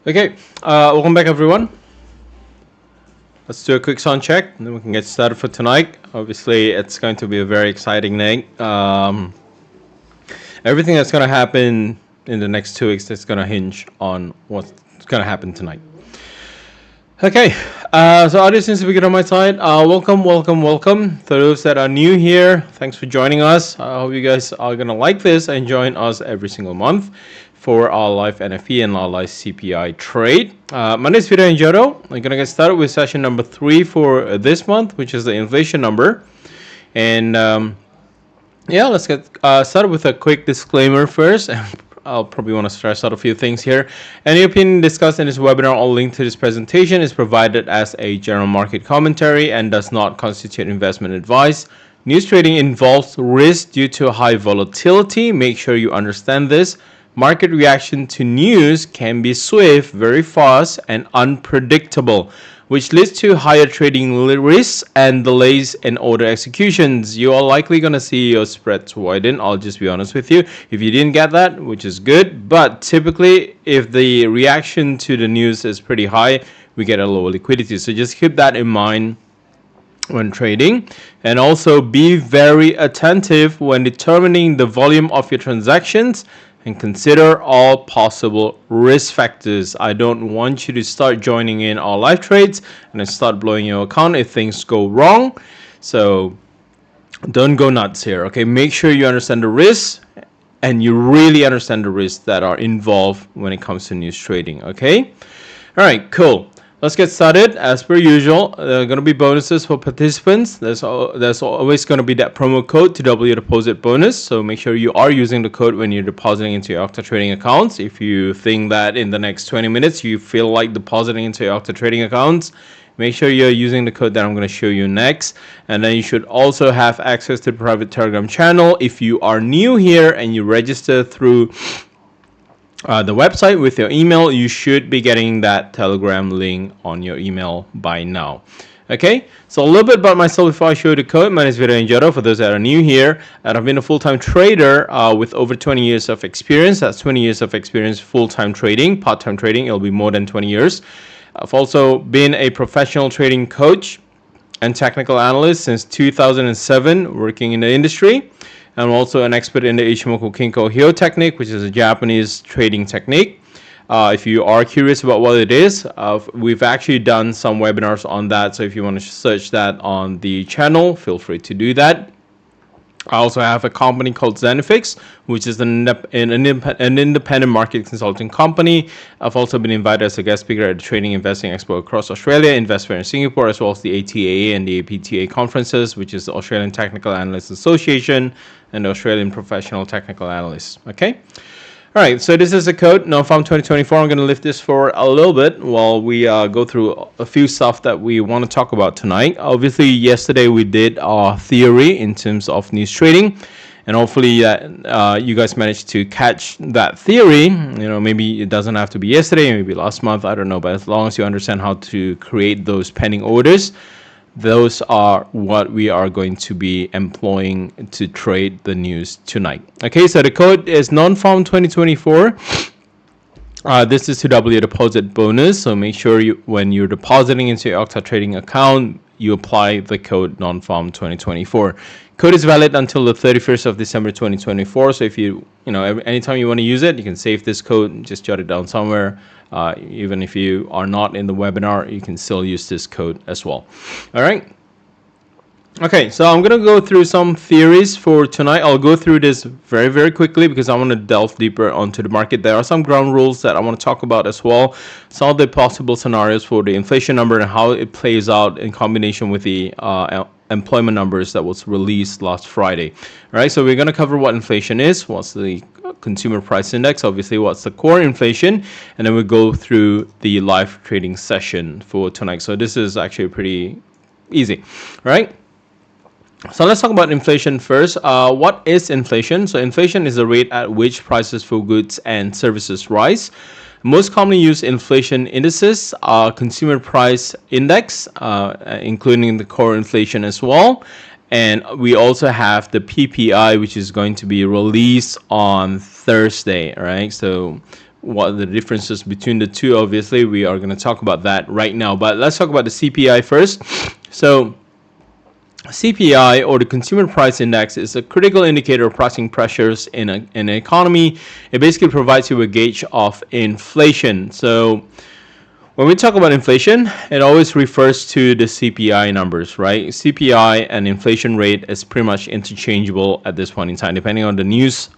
Okay, welcome back everyone. Let's do a quick sound check and then we can get started for tonight. Obviously, it's going to be a very exciting night. Everything that's going to happen in the next 2 weeks is going to hinge on what's going to happen tonight. Okay, so audience seems to be good on my side. Welcome. For those that are new here, thanks for joining us. I hope you guys are going to like this and join us every single month for our live NFE and our live CPI trade. My name is Peter and Jodo. I'm going to get started with session number 3 for this month, which is the inflation number. And let's get started with a quick disclaimer first. I'll probably want to stress out a few things here. Any opinion discussed in this webinar or link to this presentation is provided as a general market commentary and does not constitute investment advice. News trading involves risk due to high volatility. Make sure you understand this. Market reaction to news can be swift, very fast, and unpredictable, which leads to higher trading risks and delays in order executions. You are likely going to see your spreads widen. I'll just be honest with you. If you didn't get that, which is good, but typically if the reaction to the news is pretty high, we get a lower liquidity. So just keep that in mind when trading, and also be very attentive when determining the volume of your transactions and consider all possible risk factors. I don't want you to start joining in our live trades and then start blowing your account if things go wrong. So don't go nuts here, okay? Make sure you understand the risks and you really understand the risks that are involved when it comes to news trading, okay? All right, cool. Let's get started. As per usual, there are going to be bonuses for participants. There's always going to be that promo code to double your deposit bonus. So make sure you are using the code when you're depositing into your Octa trading accounts. If you think that in the next 20 minutes you feel like depositing into your Octa trading accounts, make sure you're using the code that I'm going to show you next. And then you should also have access to the private Telegram channel. If you are new here and you register through the website with your email, you should be getting that Telegram link on your email by now. Okay, so a little bit about myself before I show you the code. My name is Vida Njero, for those that are new here, and I've been a full-time trader with over 20 years of experience. That's 20 years of experience full-time trading. Part-time trading, it'll be more than 20 years. I've also been a professional trading coach and technical analyst since 2007, working in the industry. I'm also an expert in the Ichimoku Kinko Hyo technique, which is a Japanese trading technique. If you are curious about what it is, we've actually done some webinars on that. So if you want to search that on the channel, feel free to do that. I also have a company called Zenifix, which is an independent market consulting company. I've also been invited as a guest speaker at the Trading Investing Expo across Australia, Investfair in Singapore, as well as the ATAA and the APTA conferences, which is the Australian Technical Analysts Association and the Australian Professional Technical Analysts. Okay. All right, so this is the code, NonFarm 2024. I'm going to lift this for a little bit while we go through a few stuff that we want to talk about tonight. Obviously, yesterday we did our theory in terms of news trading, and hopefully you guys managed to catch that theory. You know, maybe it doesn't have to be yesterday, maybe last month, I don't know, but as long as you understand how to create those pending orders, those are what we are going to be employing to trade the news tonight. Okay, so the code is NonFarm 2024. This is to double your deposit bonus. So make sure when you're depositing into your Octa trading account, you apply the code NonFarm 2024. Code is valid until the 31st of December 2024. So if anytime you want to use it, you can save this code, just jot it down somewhere. Even if you are not in the webinar, you can still use this code as well. All right. Okay, so I'm going to go through some theories for tonight. I'll go through this very, very quickly because I want to delve deeper onto the market. There are some ground rules that I want to talk about as well. Some of the possible scenarios for the inflation number and how it plays out in combination with the employment numbers that was released last Friday. All right, so we're going to cover what inflation is, what's the consumer price index, obviously what's the core inflation, and then we go through the live trading session for tonight. So this is actually pretty easy. All right. So let's talk about inflation first. What is inflation? So inflation is the rate at which prices for goods and services rise. Most commonly used inflation indices are consumer price index, including the core inflation as well. And we also have the PPI, which is going to be released on Thursday, right? So what are the differences between the two. Obviously, we are going to talk about that right now, but let's talk about the CPI first. So CPI, or the Consumer Price Index, is a critical indicator of pricing pressures in an economy. It basically provides you a gauge of inflation. So when we talk about inflation, it always refers to the CPI numbers, right? CPI and inflation rate is pretty much interchangeable at this point in time, depending on the news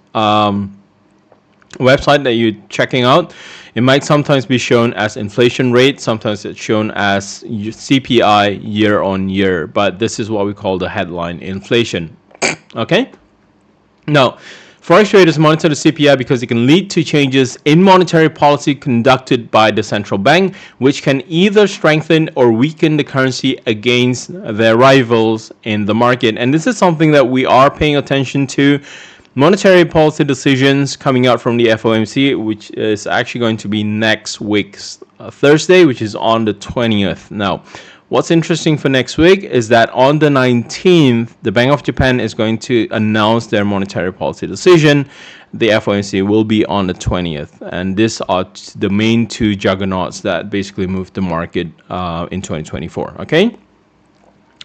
website that you're checking out. It might sometimes be shown as inflation rate, sometimes it's shown as CPI year on year, but this is what we call the headline inflation. Okay? Now, forex traders monitor the CPI because it can lead to changes in monetary policy conducted by the central bank, which can either strengthen or weaken the currency against their rivals in the market. And this is something that we are paying attention to. Monetary policy decisions coming out from the FOMC, which is actually going to be next week's Thursday, which is on the 20th. Now, what's interesting for next week is that on the 19th, the Bank of Japan is going to announce their monetary policy decision. The FOMC will be on the 20th. And these are the main two juggernauts that basically move the market in 2024. Okay?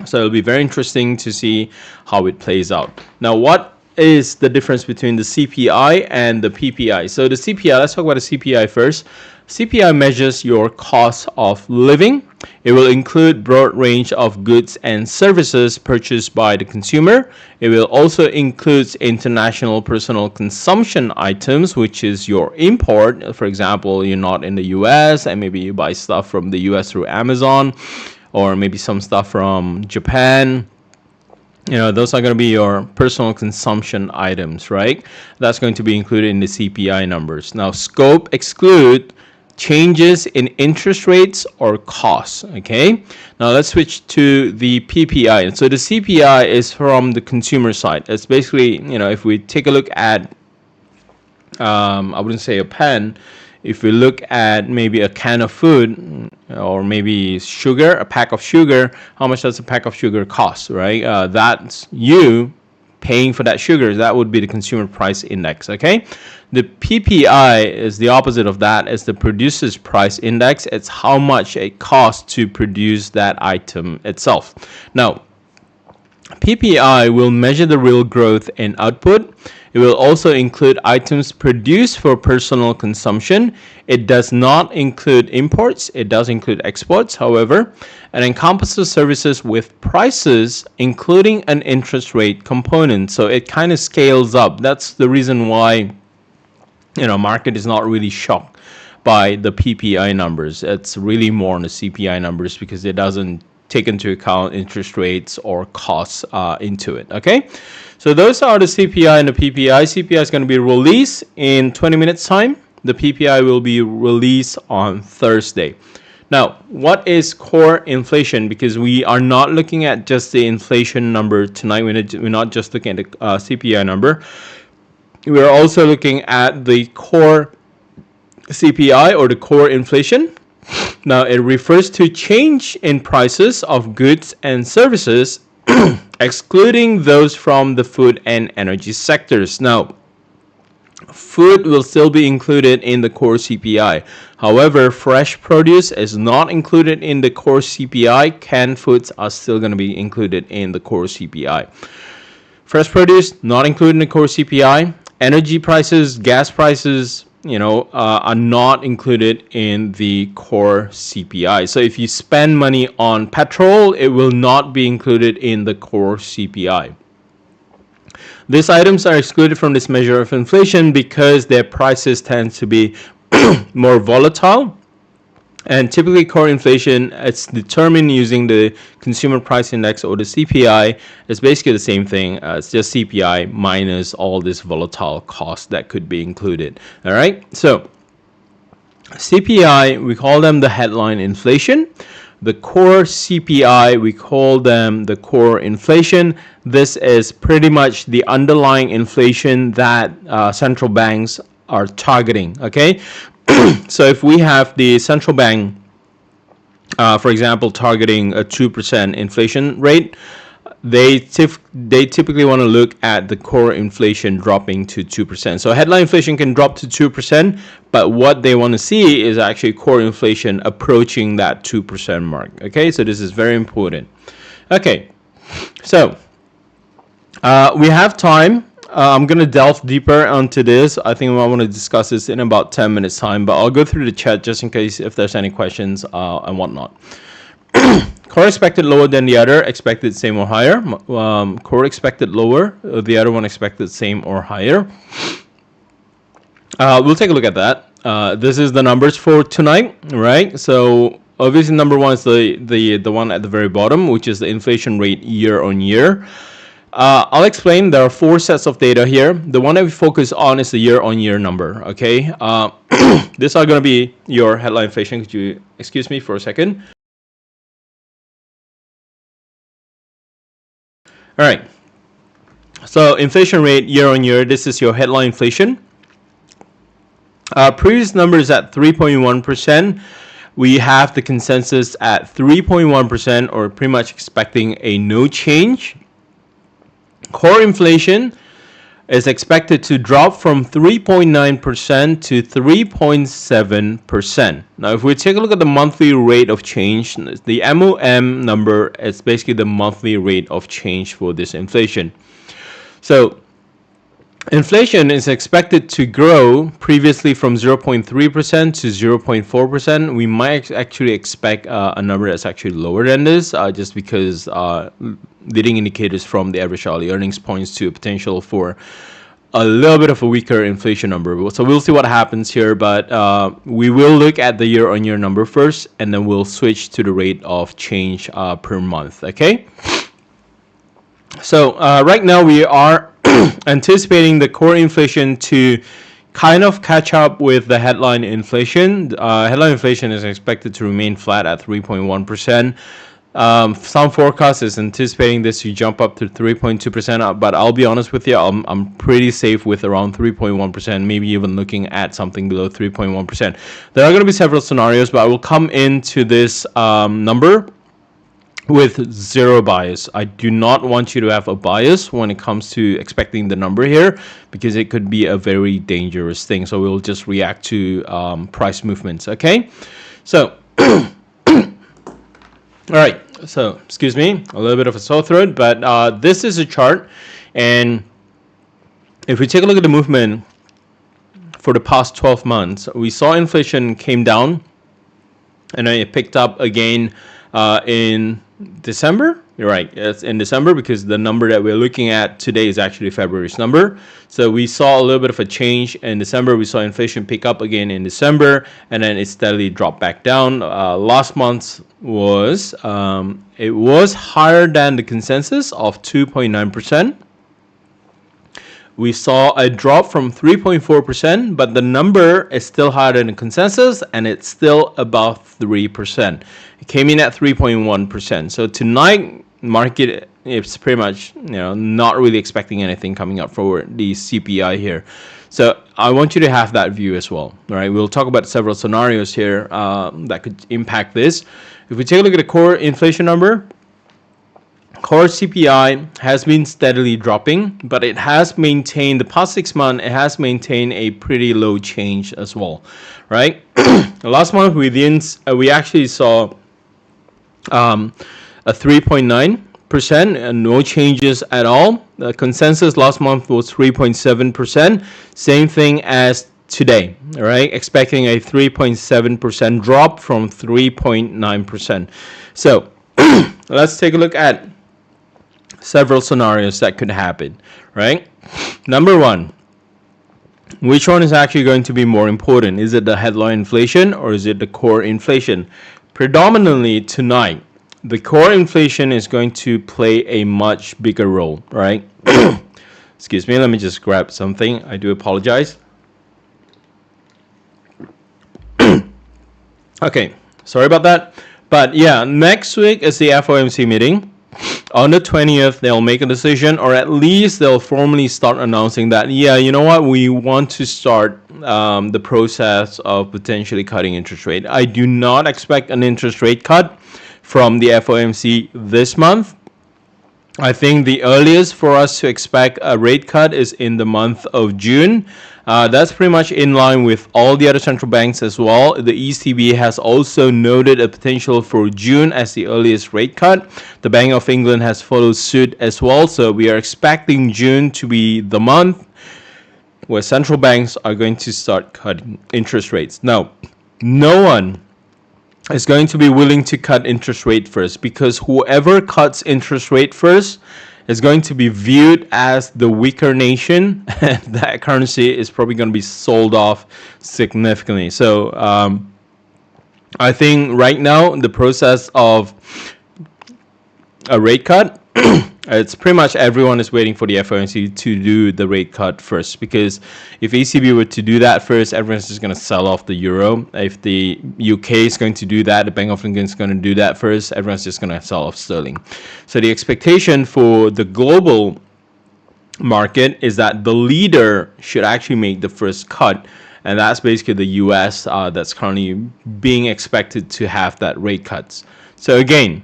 So it'll be very interesting to see how it plays out. Now, what is the difference between the CPI and the PPI? So the CPI, let's talk about the CPI first. CPI measures your cost of living. It will include broad range of goods and services purchased by the consumer. It will also include international personal consumption items, which is your import. For example, you're not in the US and maybe you buy stuff from the US through Amazon, or maybe some stuff from Japan. You know, those are going to be your personal consumption items, right? That's going to be included in the CPI numbers. Now, scope exclude changes in interest rates or costs, okay? Now, let's switch to the PPI. So the CPI is from the consumer side. It's basically, you know, if we take a look at, I wouldn't say a pen, if we look at maybe a can of food or maybe sugar, a pack of sugar, how much does a pack of sugar cost, right? That's you paying for that sugar. That would be the consumer price index, okay? The PPI is the opposite of that. It's the producer's price index. It's how much it costs to produce that item itself. Now, PPI will measure the real growth in output. It will also include items produced for personal consumption. It does not include imports. It does include exports, however, and encompasses services with prices, including an interest rate component. So it kind of scales up. That's the reason why, you know, market is not really shocked by the PPI numbers. It's really more on the CPI numbers because it doesn't take into account interest rates or costs into it, okay? So those are the CPI and the PPI. CPI is going to be released in 20 minutes time. The PPI will be released on Thursday. Now, what is core inflation? Because we are not looking at just the inflation number tonight. We're not just looking at the CPI number. We're also looking at the core CPI, or the core inflation. Now, it refers to change in prices of goods and services, excluding those from the food and energy sectors. Now, food will still be included in the core CPI. However, fresh produce is not included in the core CPI. Canned foods are still going to be included in the core CPI. Fresh produce not included in the core CPI. Energy prices, gas prices, are not included in the core CPI. So if you spend money on petrol, it will not be included in the core CPI. These items are excluded from this measure of inflation because their prices tend to be more volatile. And typically core inflation, it's determined using the consumer price index, or the CPI. It's basically the same thing. It's just CPI minus all this volatile cost that could be included. All right. So CPI, we call them the headline inflation. The core CPI, we call them the core inflation. This is pretty much the underlying inflation that central banks are targeting. Okay. So if we have the central bank, for example, targeting a 2% inflation rate, they typically want to look at the core inflation dropping to 2%. So headline inflation can drop to 2%, but what they want to see is actually core inflation approaching that 2% mark. Okay, so this is very important. Okay, so we have time. I'm going to delve deeper onto this. I think I want to discuss this in about 10 minutes time, but I'll go through the chat just in case if there's any questions and whatnot. Core expected lower than the other, expected same or higher. Core expected lower, the other one expected same or higher. We'll take a look at that. This is the numbers for tonight, right? So obviously number one is the one at the very bottom, which is the inflation rate year on year. I'll explain. There are 4 sets of data here. The one that we focus on is the year-on-year number. Okay, these are going to be your headline inflation. Could you excuse me for a second? All right. So inflation rate year-on-year. This is your headline inflation. Previous number is at 3.1%. We have the consensus at 3.1%, or pretty much expecting a no change. Core inflation is expected to drop from 3.9% to 3.7%. Now, if we take a look at the monthly rate of change, the MOM number is basically the monthly rate of change for this inflation. So inflation is expected to grow previously from 0.3% to 0.4%. We might actually expect a number that's actually lower than this, just because leading indicators from the average hourly earnings points to a potential for a little bit of a weaker inflation number. So we'll see what happens here, but we will look at the year-on-year number first, and then we'll switch to the rate of change per month. Okay. So right now we are anticipating the core inflation to kind of catch up with the headline inflation. Headline inflation is expected to remain flat at 3.1%. Some forecast is anticipating this to jump up to 3.2%, but I'll be honest with you, I'm pretty safe with around 3.1%, maybe even looking at something below 3.1%. There are going to be several scenarios, but I will come into this number with zero bias. I do not want you to have a bias when it comes to expecting the number here, because it could be a very dangerous thing. So we'll just react to price movements. Okay, so all right. So excuse me, a little bit of a sore throat, but this is a chart, and if we take a look at the movement for the past 12 months, we saw inflation came down, and then it picked up again in December. You're right, it's in December, because the number that we're looking at today is actually February's number. So we saw a little bit of a change in December. We saw inflation pick up again in December, and then it steadily dropped back down. Last month was it was higher than the consensus of 2.9%. We saw a drop from 3.4%, but the number is still higher than the consensus, and it's still above 3%. It came in at 3.1%. So tonight, market is pretty much, not really expecting anything coming up for the CPI here. So I want you to have that view as well. All right, we'll talk about several scenarios here that could impact this. If we take a look at the core inflation number, core CPI has been steadily dropping, but it has maintained, the past 6 months, it has maintained a pretty low change as well, right? Last month, we actually saw a 3.9% and no changes at all. The consensus last month was 3.7%, same thing as today, all right? Expecting a 3.7% drop from 3.9%. So let's take a look at several scenarios that could happen, right? Number one, which one is actually going to be more important? Is it the headline inflation or is it the core inflation? Predominantly tonight, the core inflation is going to play a much bigger role, right? Excuse me, let me just grab something. I do apologize. Okay, sorry about that. But yeah, next week is the FOMC meeting. On the 20th, they'll make a decision, or at least they'll formally start announcing that, yeah, you know what, we want to start the process of potentially cutting interest rate. I do not expect an interest rate cut from the FOMC this month. I think the earliest for us to expect a rate cut is in the month of June. That's pretty much in line with all the other central banks as well. The ECB has also noted a potential for June as the earliest rate cut. The Bank of England has followed suit as well. So we are expecting June to be the month where central banks are going to start cutting interest rates. Now, no one is going to be willing to cut interest rate first, because whoever cuts interest rate first is going to be viewed as the weaker nation, and that currency is probably going to be sold off significantly. So I think right now the process of a rate cut, it's pretty much everyone is waiting for the FOMC to do the rate cut first, because if ECB were to do that first, everyone's just going to sell off the euro. If the UK is going to do that, the Bank of England is going to do that first, everyone's just going to sell off sterling. So the expectation for the global market is that the leader should actually make the first cut, and that's basically the US that's currently being expected to have that rate cuts. So again,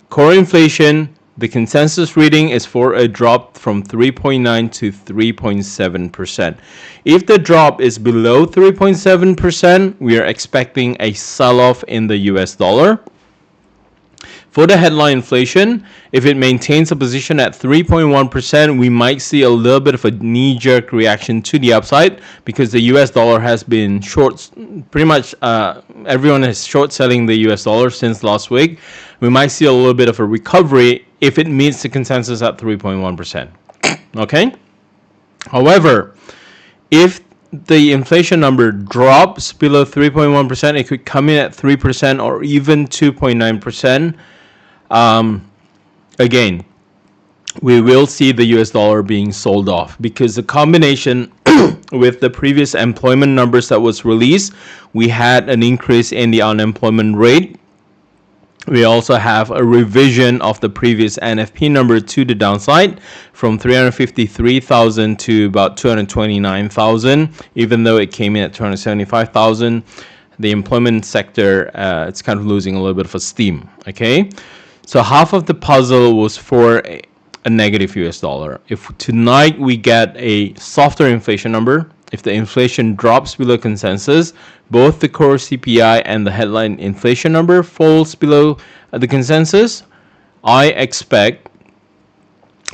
core inflation, the consensus reading is for a drop from 3.9 to 3.7%. If the drop is below 3.7%, we are expecting a sell-off in the US dollar. For the headline inflation, if it maintains a position at 3.1%, we might see a little bit of a knee-jerk reaction to the upside, because the US dollar has been short. Pretty much everyone is short selling the US dollar since last week. We might see a little bit of a recovery if it meets the consensus at 3.1%. Okay? However, if the inflation number drops below 3.1%, it could come in at 3% or even 2.9%. Again, we will see the US dollar being sold off, because the combination with the previous employment numbers that was released, we had an increase in the unemployment rate. We also have a revision of the previous NFP number to the downside from 353,000 to about 229,000, even though it came in at 275,000. The employment sector, it's kind of losing a little bit of a steam. Okay, so half of the puzzle was for a negative US dollar. If tonight we get a softer inflation number, if the inflation drops below consensus, both the core CPI and the headline inflation number falls below the consensus, I expect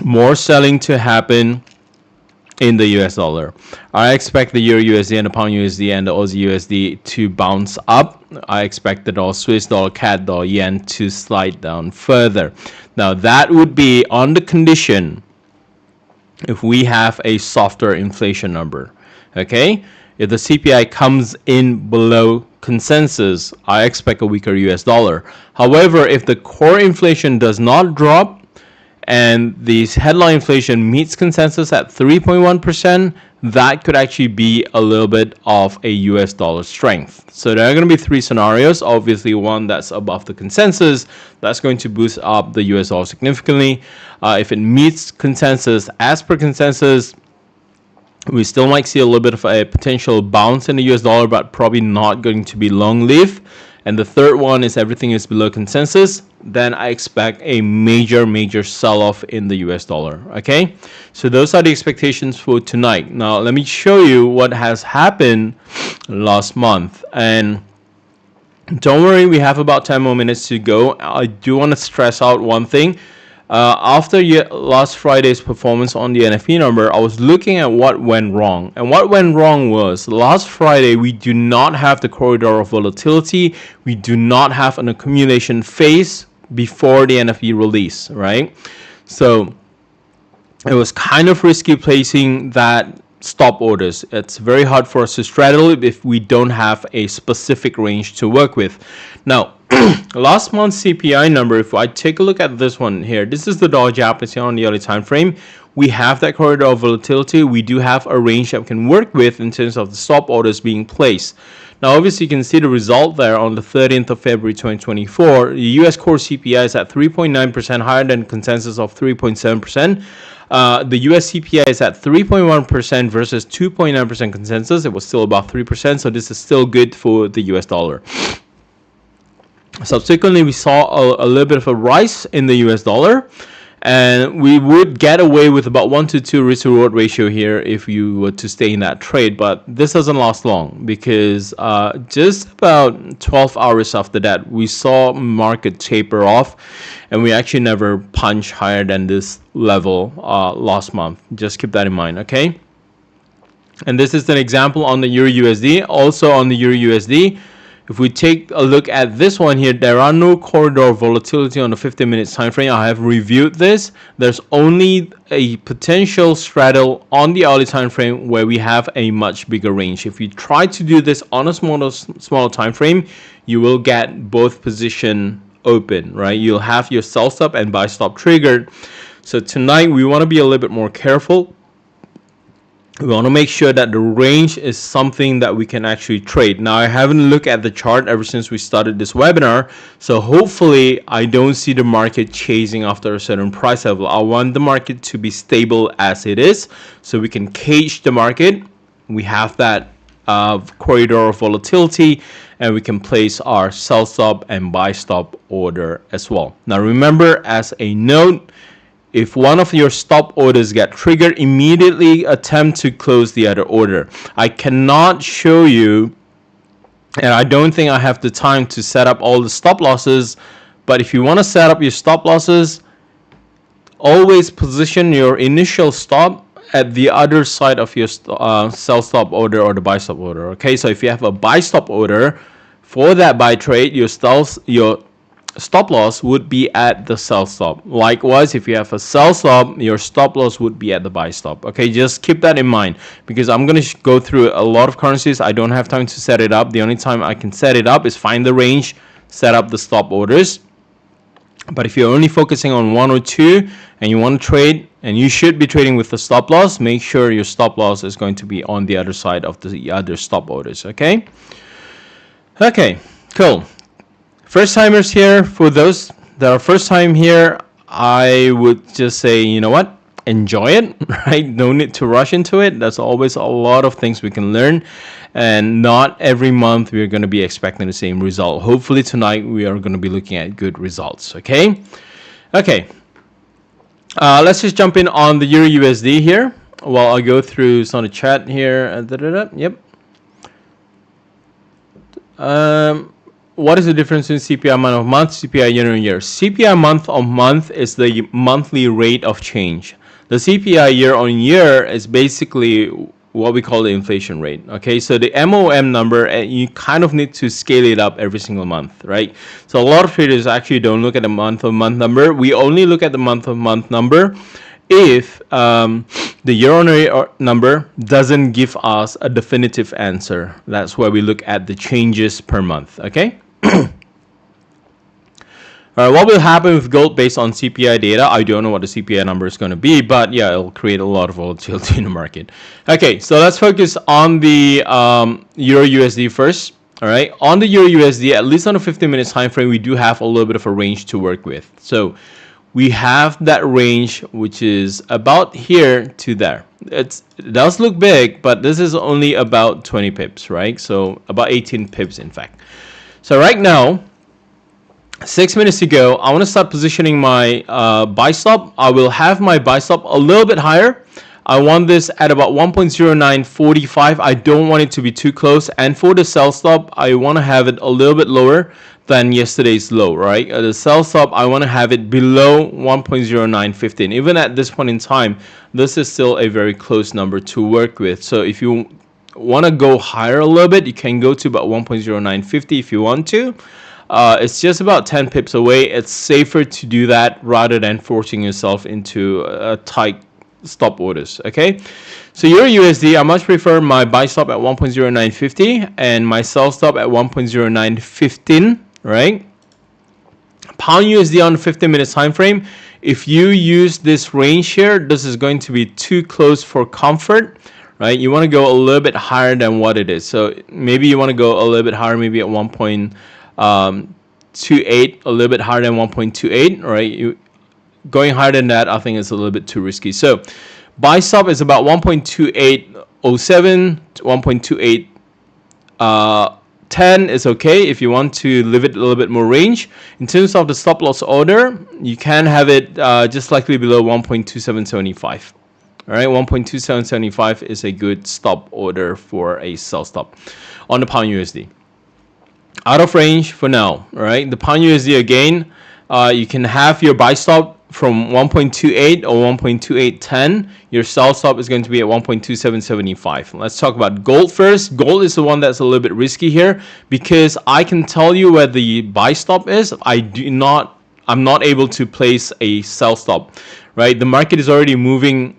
more selling to happen in the US dollar. I expect the Euro USD and the Pound USD and the Aussie USD to bounce up. I expect the dollar Swiss dollar, CAD dollar, yen to slide down further. Now that would be on the condition if we have a softer inflation number. Okay, if the CPI comes in below consensus, I expect a weaker US dollar. However, if the core inflation does not drop and the headline inflation meets consensus at 3.1%, that could actually be a little bit of a US dollar strength. So there are going to be three scenarios. Obviously, one that's above the consensus, that's going to boost up the US dollar significantly. If it meets consensus, as per consensus, we still might see a little bit of a potential bounce in the US dollar, but probably not going to be long-lived. And the third one is everything is below consensus, then I expect a major sell-off in the US dollar. Okay, so those are the expectations for tonight. Now let me show you what has happened last month. And don't worry, we have about 10 more minutes to go. I do want to stress out one thing. After last Friday's performance on the NFP number, I was looking at what went wrong. And what went wrong was last Friday, we do not have the corridor of volatility. We do not have an accumulation phase before the NFP release, right? So it was kind of risky placing that stop orders. It's very hard for us to straddle it if we don't have a specific range to work with. Now, last month's CPI number, if I take a look at this one here, this is the dollar Japanese yen on the early time frame. We have that corridor of volatility. We do have a range that we can work with in terms of the stop orders being placed. Now, obviously, you can see the result there on the 13th of February 2024. The US core CPI is at 3.9%, higher than consensus of 3.7%. The US CPI is at 3.1% versus 2.9% consensus. It was still about 3%, so this is still good for the US dollar. Subsequently, we saw a little bit of a rise in the US dollar, and we would get away with about 1 to 2 risk reward ratio here if you were to stay in that trade. But this doesn't last long, because just about 12 hours after that, we saw market taper off, and we actually never punched higher than this level last month. Just keep that in mind, okay? And this is an example on the Euro USD. Also on the Euro USD, if we take a look at this one here, there are no corridor volatility on the 15-minute time frame. I have reviewed this. There's only a potential straddle on the hourly time frame where we have a much bigger range. If you try to do this on a smaller time frame, you will get both position open, right? You'll have your sell stop and buy stop triggered. So tonight we want to be a little bit more careful. We want to make sure that the range is something that we can actually trade. Now, I haven't looked at the chart ever since we started this webinar, so hopefully I don't see the market chasing after a certain price level. I want the market to be stable as it is, so we can cage the market. We have that corridor of volatility, and we can place our sell stop and buy stop order as well. Now, remember, as a note, if one of your stop orders get triggered, immediately attempt to close the other order. I cannot show you, and I don't think I have the time to set up all the stop losses, but if you want to set up your stop losses, always position your initial stop at the other side of your sell stop order or the buy stop order. Okay, so if you have a buy stop order for that buy trade, your stop loss would be at the sell stop. Likewise, if you have a sell stop, your stop loss would be at the buy stop. Okay, just keep that in mind, because I'm going to go through a lot of currencies. I don't have time to set it up. The only time I can set it up is find the range, set up the stop orders. But if you're only focusing on one or two and you want to trade, and you should be trading with the stop loss, make sure your stop loss is going to be on the other side of the other stop orders. Okay, cool. First timers here, for those that are first time here, I would just say, you know what, enjoy it, right? No need to rush into it. There's always a lot of things we can learn, and not every month we're going to be expecting the same result. Hopefully tonight we are going to be looking at good results. Okay, let's just jump in on the Euro USD here while I go through some of the chat here. Yep. What is the difference in CPI month on month, CPI year on year? CPI month on month is the monthly rate of change. The CPI year on year is basically what we call the inflation rate. Okay, so the MOM number, you kind of need to scale it up every single month, right? So a lot of traders actually don't look at the month on month number. We only look at the month on month number if the year-on-year number doesn't give us a definitive answer. That's where we look at the changes per month. Okay. All right, what will happen with gold based on CPI data? I don't know what the CPI number is going to be, but yeah, it'll create a lot of volatility in the market. Okay, so let's focus on the Euro USD first. All right, on the Euro USD, at least on a 15-minute time frame, we do have a little bit of a range to work with. So we have that range, which is about here to there. It does look big, but this is only about 20 pips, right? So about 18 pips, in fact. So right now, 6 minutes ago, I want to start positioning my buy stop. I will have my buy stop a little bit higher. I want this at about 1.0945. I don't want it to be too close. And for the sell stop, I want to have it a little bit lower than yesterday's low, right? The sell stop, I want to have it below 1.0915. Even at this point in time, this is still a very close number to work with. So if you want to go higher a little bit, you can go to about 1.0950 if you want to. It's just about 10 pips away. It's safer to do that rather than forcing yourself into tight stop orders. Okay, so Euro USD, I much prefer my buy stop at 1.0950 and my sell stop at 1.0915. Right? Pound USD on the 15-minute time frame. If you use this range here, this is going to be too close for comfort. Right? You want to go a little bit higher than what it is. So maybe you want to go a little bit higher, maybe at 1.28, a little bit higher than 1.28. Right? Going higher than that, I think it's a little bit too risky. So buy stop is about 1.2807 to 10 is okay if you want to leave it a little bit more range. In terms of the stop loss order, you can have it just slightly below 1.2775. All right, 1.2775 is a good stop order for a sell stop on the pound USD. Out of range for now. All right, the pound USD again, you can have your buy stop from 1.28 or 1.2810. Your sell stop is going to be at 1.2775. Let's talk about gold first. Gold is the one that's a little bit risky here because I can tell you where the buy stop is. I'm not able to place a sell stop, right? The market is already moving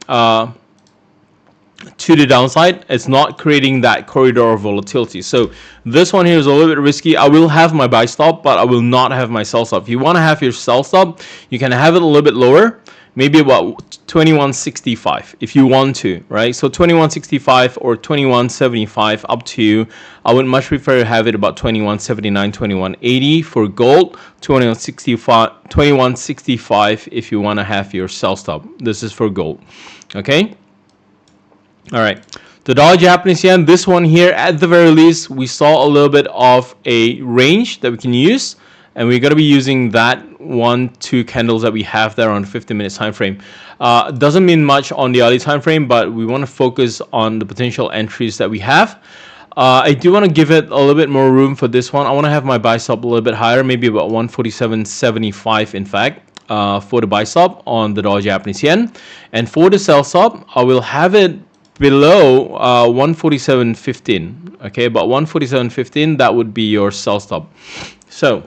to the downside. It's not creating that corridor of volatility. So this one here is a little bit risky. I will have my buy stop, but I will not have my sell stop. If you want to have your sell stop, you can have it a little bit lower, maybe about 2165 if you want to, right? So 2165 or 2175, up to you. I would much prefer to have it about 2179, 2180 for gold, 2165 if you want to have your sell stop. This is for gold, okay? All right, the dollar Japanese yen, this one here, at the very least, we saw a little bit of a range that we can use, and we're going to be using that 1-2 candles that we have there on 50-minute time frame. Doesn't mean much on the hourly time frame, but we want to focus on the potential entries that we have. I do want to give it a little bit more room for this one. I want to have my buy stop a little bit higher, maybe about 147.75 in fact. For the buy stop on the dollar Japanese yen, and for the sell stop, I will have it below 147.15. okay, about 147.15, that would be your sell stop. So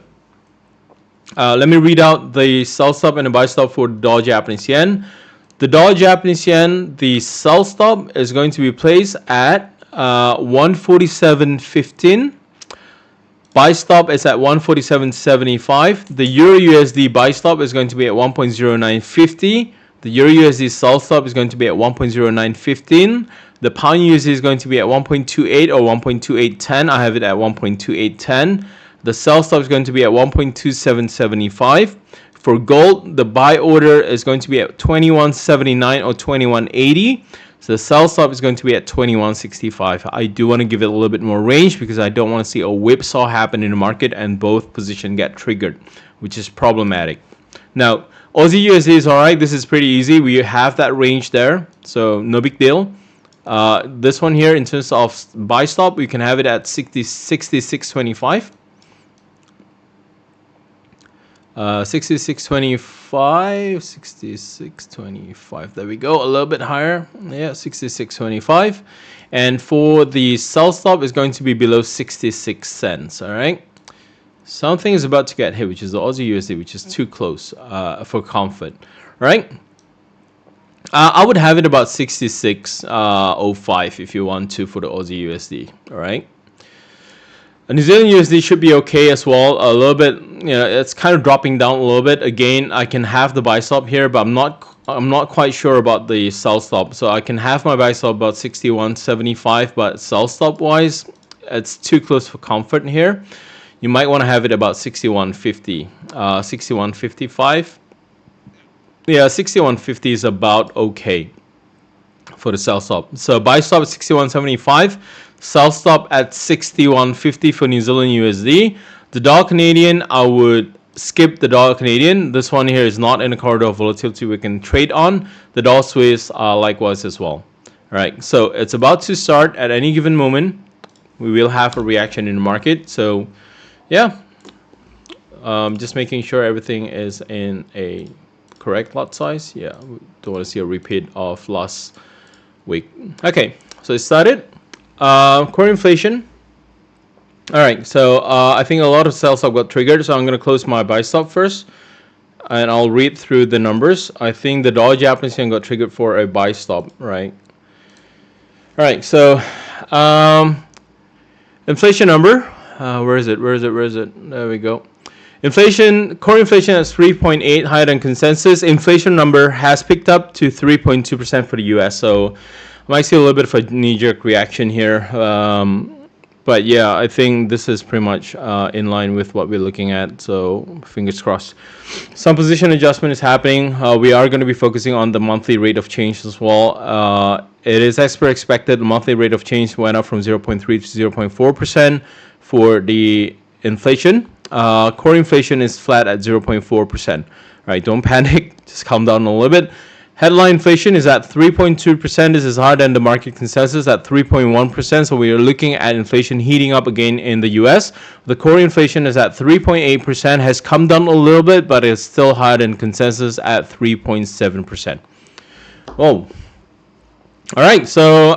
let me read out the sell stop and the buy stop for the dollar Japanese yen. The dollar Japanese yen, the sell stop is going to be placed at 147.15. Buy stop is at 147.75. The Euro USD buy stop is going to be at 1.0950. The Euro USD sell stop is going to be at 1.0915. The pound USD is going to be at 1.28 or 1.2810. I have it at 1.2810. The sell stop is going to be at 1.2775. For gold, the buy order is going to be at 2179 or 2180. So the sell stop is going to be at 2165. I do want to give it a little bit more range because I don't want to see a whipsaw happen in the market and both positions get triggered, which is problematic. Now, Aussie USD is all right. This is pretty easy. We have that range there, so no big deal. This one here, in terms of buy stop, we can have it at 66.25. 66.25, 66.25. There we go. A little bit higher. Yeah, 66.25. And for the sell stop is going to be below 66 cents. All right. Something is about to get hit, which is the Aussie USD, which is too close for comfort, right? I would have it about 66.05 if you want to for the Aussie USD, all right? The New Zealand USD should be okay as well. A little bit, it's kind of dropping down a little bit. Again, I can have the buy stop here, but I'm not quite sure about the sell stop. So I can have my buy stop about 61.75, but sell stop wise, it's too close for comfort here. You might want to have it about 61.50, 61.55. Yeah, 61.50 is about okay for the sell stop. So buy stop at 61.75, sell stop at 61.50 for New Zealand USD. The dollar Canadian, I would skip the dollar Canadian. This one here is not in a corridor of volatility we can trade on. The dollar Swiss likewise as well. All right, so it's about to start at any given moment. We will have a reaction in the market. So yeah, just making sure everything is in a correct lot size. Yeah, we don't want to see a repeat of last week. Okay, so it started. Core inflation. All right, so I think a lot of sell stop got triggered, so I'm going to close my buy stop first, and I'll read through the numbers. I think the dollar Japanese yen got triggered for a buy stop, right? All right, so inflation number. Where is it? There we go. Inflation, core inflation is 3.8, higher than consensus. Inflation number has picked up to 3.2% for the US. So I might see a little bit of a knee-jerk reaction here. But yeah, I think this is pretty much in line with what we're looking at. So fingers crossed. Some position adjustment is happening. We are going to be focusing on the monthly rate of change as well. It is as per expected. The monthly rate of change went up from 0.3 to 0.4%. for the inflation. Core inflation is flat at 0.4%. Right, don't panic, just calm down a little bit. Headline inflation is at 3.2%. This is higher than the market consensus at 3.1%. So we are looking at inflation heating up again in the US. The core inflation is at 3.8%, has come down a little bit, but it's still higher than consensus at 3.7%. Oh, all right. So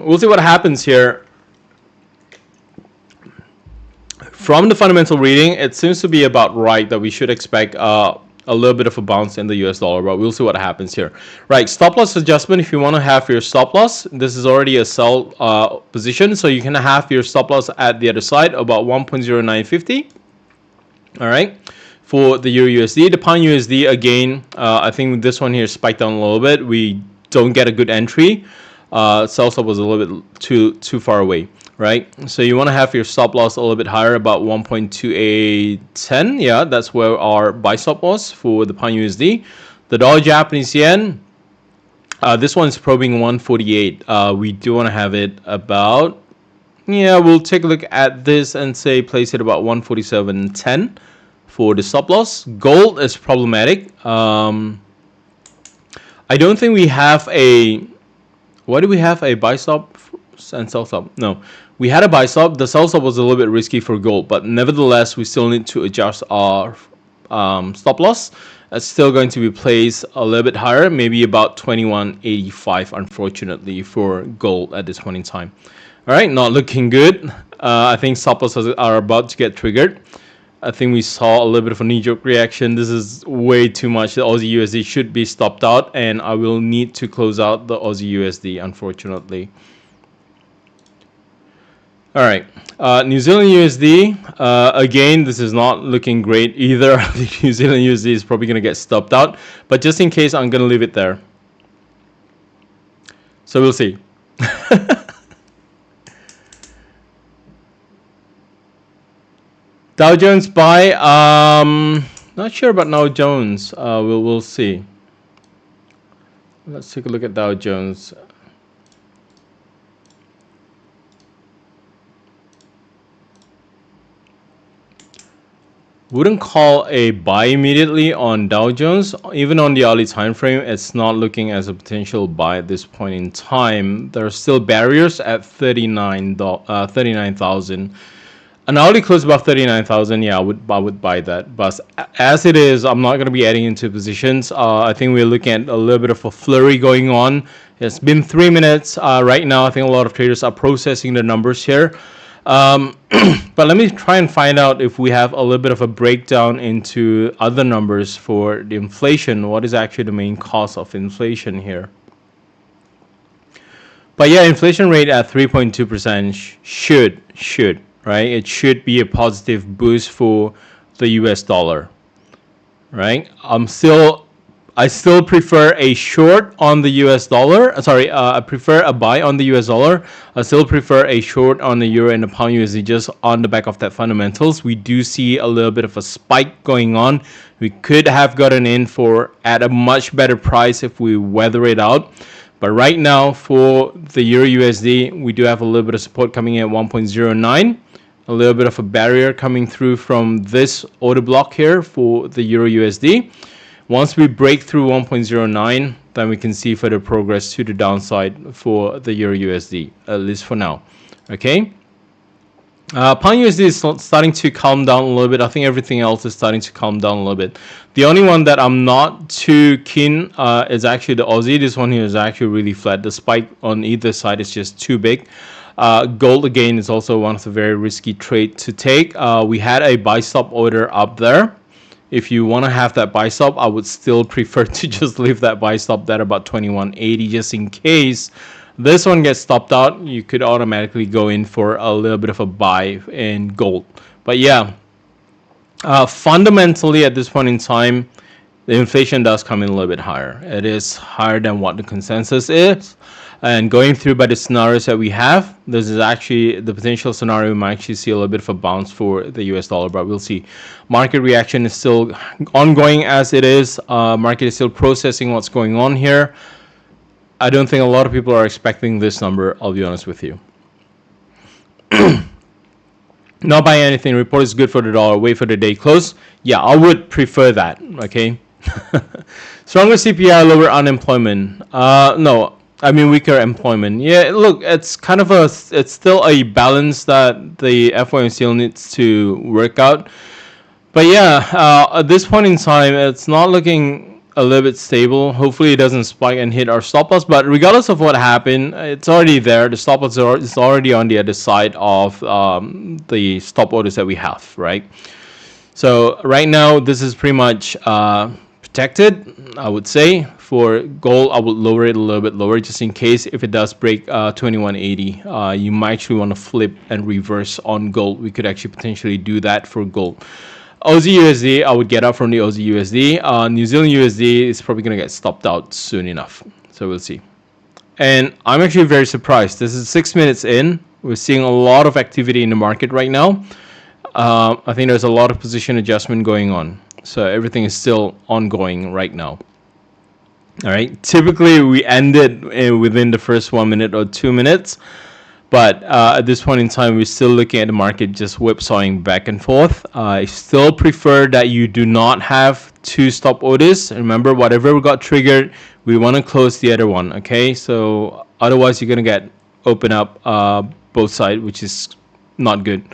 we'll see what happens here. From the fundamental reading, it seems to be about right that we should expect a little bit of a bounce in the US dollar, but we'll see what happens here. Right, stop loss adjustment. If you want to have your stop loss, this is already a sell position, so you can have your stop loss at the other side, about 1.0950. All right, for the Euro USD. The Pound USD, again, I think this one here spiked down a little bit. We don't get a good entry. Sell stop was a little bit too far away. Right, so you want to have your stop loss a little bit higher, about 1.2810. Yeah, that's where our buy stop was for the Pound USD. The dollar Japanese yen, this one's probing 148. We do want to have it about, yeah, we'll take a look at this and say place it about 147.10 for the stop loss. Gold is problematic. I don't think we have a, why do we have a buy stop and sell stop? No, we had a buy stop. The sell stop was a little bit risky for gold, but nevertheless, we still need to adjust our stop loss. It's still going to be placed a little bit higher, maybe about 21.85, unfortunately, for gold at this point in time. All right, not looking good. I think stop losses are about to get triggered. I think we saw a little bit of a knee-jerk reaction. This is way too much. The Aussie USD should be stopped out, and I will need to close out the Aussie USD, unfortunately. All right, New Zealand USD, again, this is not looking great either. The New Zealand USD is probably going to get stopped out, but just in case, I'm going to leave it there. So we'll see. Dow Jones buy, not sure about Dow Jones. We'll see. Let's take a look at Dow Jones. Wouldn't call a buy immediately on Dow Jones. Even on the hourly time frame, it's not looking as a potential buy at this point in time. There are still barriers at 39,000. An hourly close above 39,000, yeah, I would buy that. But as it is, I'm not going to be adding into positions. I think we're looking at a little bit of a flurry going on. It's been 3 minutes right now. I think a lot of traders are processing the numbers here. But let me try and find out if we have a little bit of a breakdown into other numbers for the inflation. What is actually the main cause of inflation here? But yeah, inflation rate at 3.2% should, right? It should be a positive boost for the US dollar, right? I still prefer a short on the US dollar. I prefer a buy on the US dollar. I still prefer a short on the euro and the pound USD just on the back of that fundamentals. We do see a little bit of a spike going on. We could have gotten in at a much better price if we weather it out. But right now for the euro USD, we do have a little bit of support coming in at 1.09. A little bit of a barrier coming through from this order block here for the euro USD. Once we break through 1.09, then we can see further progress to the downside for the Euro USD, at least for now. Okay. Pound USD is starting to calm down a little bit. I think everything else is starting to calm down a little bit. The only one that I'm not too keen is actually the Aussie. This one here is actually really flat. The spike on either side is just too big. Gold again is also one of the very risky trade to take. We had a buy stop order up there. If you want to have that buy stop, I would still prefer to just leave that buy stop there about 21.80 just in case this one gets stopped out. You could automatically go in for a little bit of a buy in gold. But yeah, fundamentally at this point in time, the inflation does come in a little bit higher. It is higher than what the consensus is. And going through by the scenarios that we have, this is actually the potential scenario. We might actually see a little bit of a bounce for the US dollar, but we'll see. Market reaction is still ongoing as it is. Market is still processing what's going on here. I don't think a lot of people are expecting this number, I'll be honest with you. Not buying anything. Report is good for the dollar. Wait for the day close. Yeah, I would prefer that. Okay. Stronger CPI, lower unemployment. No, I mean weaker employment. Yeah, look, it's kind of it's still a balance that the FOMC still needs to work out. But yeah, at this point in time, it's not looking a little bit stable. Hopefully, it doesn't spike and hit our stop loss. But regardless of what happened, it's already there. The stop loss is already on the other side of the stop orders that we have, right? So right now, this is pretty much protected, I would say. For gold, I would lower it a little bit lower just in case if it does break 2180. You might actually want to flip and reverse on gold. We could actually potentially do that for gold. Aussie USD, I would get out from the Aussie USD. New Zealand USD is probably going to get stopped out soon enough. So we'll see. And I'm actually very surprised. This is 6 minutes in. We're seeing a lot of activity in the market right now. I think there's a lot of position adjustment going on. So everything is still ongoing right now. All right. Typically, we end it within the first 1 minute or 2 minutes. But at this point in time, we're still looking at the market just whipsawing back and forth. I still prefer that you do not have two stop orders. Remember, whatever got triggered, we want to close the other one. Okay, so otherwise you're gonna get open up both sides, which is not good.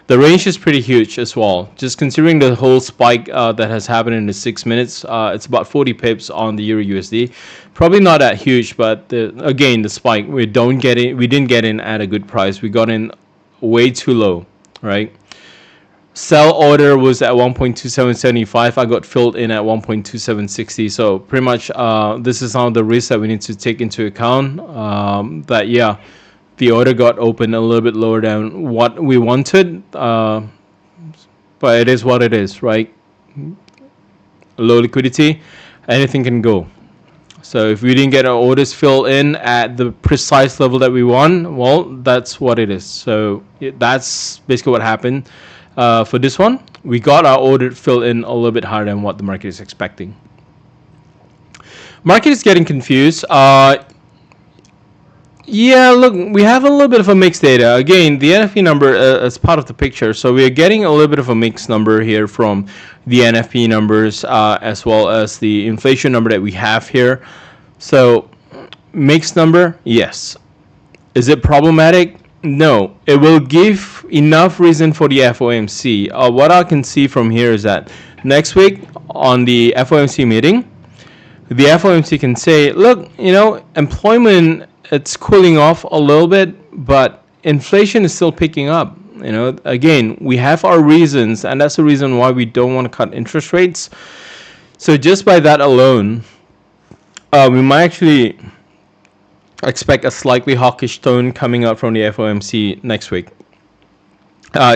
The range is pretty huge as well. Just considering the whole spike that has happened in the 6 minutes, it's about 40 pips on the Euro USD. Probably not that huge, but again, the spike, we didn't get in at a good price. We got in way too low, right? Sell order was at 1.2775. I got filled in at 1.2760. So pretty much this is some of the risks that we need to take into account. That yeah, the order got open a little bit lower than what we wanted, but it is what it is, right? Low liquidity, anything can go. So if we didn't get our orders filled in at the precise level that we want, well, that's what it is. So that's basically what happened for this one. We got our order filled in a little bit higher than what the market is expecting. Market is getting confused. Yeah, look, we have a little bit of a mixed data. Again, the NFP number is part of the picture. So we are getting a little bit of a mixed number here from the NFP numbers as well as the inflation number that we have here. So mixed number, yes. Is it problematic? No. It will give enough reason for the FOMC. What I can see from here is that next week on the FOMC meeting, the FOMC can say, look, employment, it's cooling off a little bit, but inflation is still picking up. Again, we have our reasons, and that's the reason why we don't want to cut interest rates. So just by that alone, we might actually expect a slightly hawkish tone coming out from the FOMC next week.